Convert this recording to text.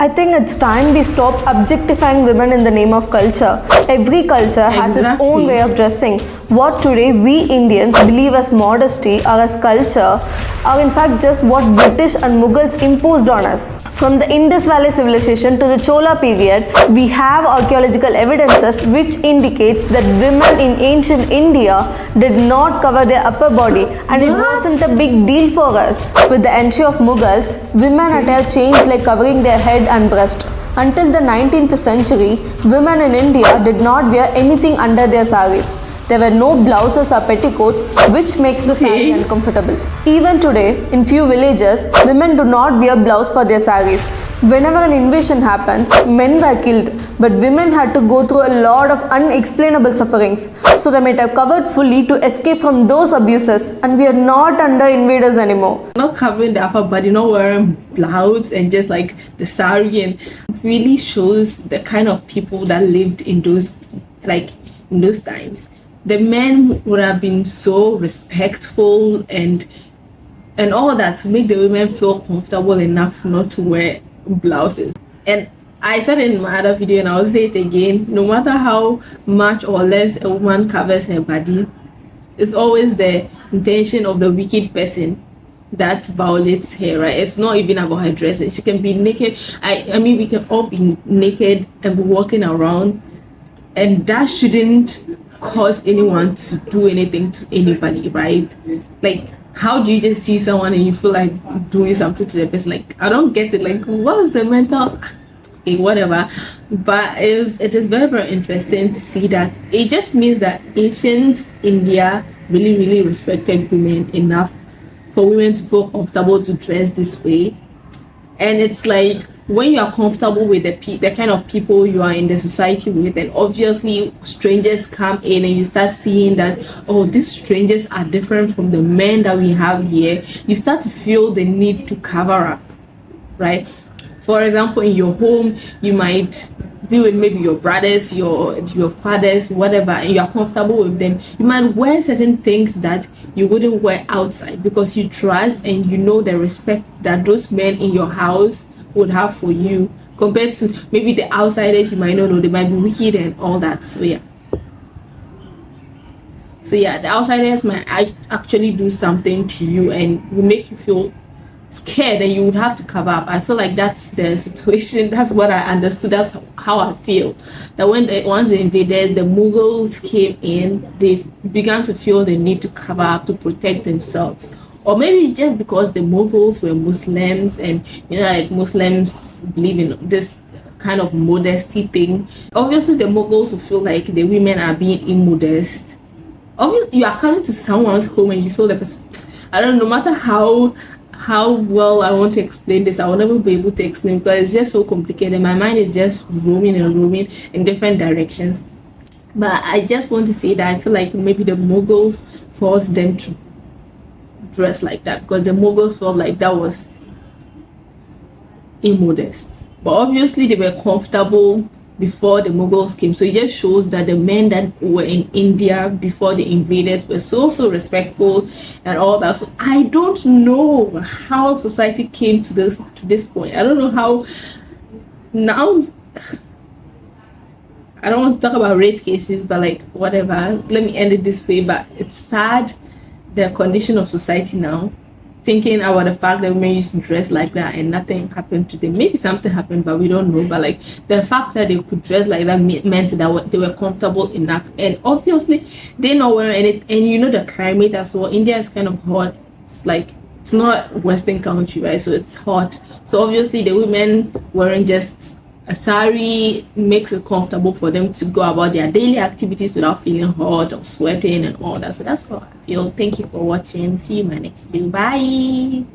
I think it's time we stop objectifying women in the name of culture. Every culture has its own way of dressing. What today we Indians believe as modesty or as culture are in fact just what British and Mughals imposed on us. From the Indus Valley civilization to the Chola period, we have archaeological evidences which indicates that women in ancient India did not cover their upper body, and it wasn't a big deal for us. With the entry of Mughals, women attire changed like covering their head and breast. Until the 19th century, women in India did not wear anything under their saris. There were no blouses or petticoats, which makes the sari uncomfortable. Even today, in few villages, women do not wear blouse for their saris. Whenever an invasion happens, men were killed, but women had to go through a lot of unexplainable sufferings. So they might have covered fully to escape from those abuses, and we are not under invaders anymore. Not covering the upper body, not wearing blouse and just like the sari, and really shows the kind of people that lived in those times. The men would have been so respectful and all that to make the women feel comfortable enough not to wear blouses. And I said in my other video, and I'll say it again, no matter how much or less a woman covers her body, it's always the intention of the wicked person that violates her, right? It's not even about her dressing. She can be naked. I mean, we can all be naked and be walking around, and that shouldn't cause anyone to do anything to anybody, right? Like, how do you just see someone and you feel like doing something to the person? Like, I don't get it. Like, what's the mental? Okay, whatever. But it is very, very interesting to see that. It just means that ancient India really, really respected women enough for women to feel comfortable to dress this way. And it's like, when you are comfortable with the kind of people you are in the society with, and obviously strangers come in and you start seeing that, oh, these strangers are different from the men that we have here, you start to feel the need to cover up, right? For example, in your home, you might be with maybe your brothers, your fathers, whatever, and you are comfortable with them. You might wear certain things that you wouldn't wear outside because you trust and you know the respect that those men in your house would have for you, compared to maybe the outsiders you might not know. They might be wicked and all that. So yeah, the outsiders might actually do something to you and will make you feel scared, and you would have to cover up. I feel like that's the situation. That's what I understood. That's how I feel. That once the invaders, the Mughals came in, they began to feel the need to cover up to protect themselves. Or maybe just because the Mughals were Muslims, and like Muslims believe in this kind of modesty thing. Obviously, the Mughals will feel like the women are being immodest. Obviously, you are coming to someone's home and you feel the person. I don't know. No matter how well I want to explain this, I will never be able to explain because it's just so complicated. My mind is just roaming in different directions. But I just want to say that I feel like maybe the Mughals forced them to dress like that because the Mughals felt like that was immodest. But obviously they were comfortable before the Mughals came, so it just shows that the men that were in India before the invaders were so respectful and all that. So I don't know how society came to this point. I don't know how now. I don't want to talk about rape cases, but like whatever, let me end it this way. But it's sad, the condition of society now, thinking about the fact that women used to dress like that and nothing happened to them. Maybe something happened, but we don't know. But like the fact that they could dress like that meant that they were comfortable enough. And obviously they not wearing anything. And you know the climate as well. India is kind of hot. It's like, it's not Western country, right? So it's hot. So obviously the women wearing just a sari makes it comfortable for them to go about their daily activities without feeling hot or sweating and all that. So that's what I feel. Thank you for watching. See you in my next video. Bye.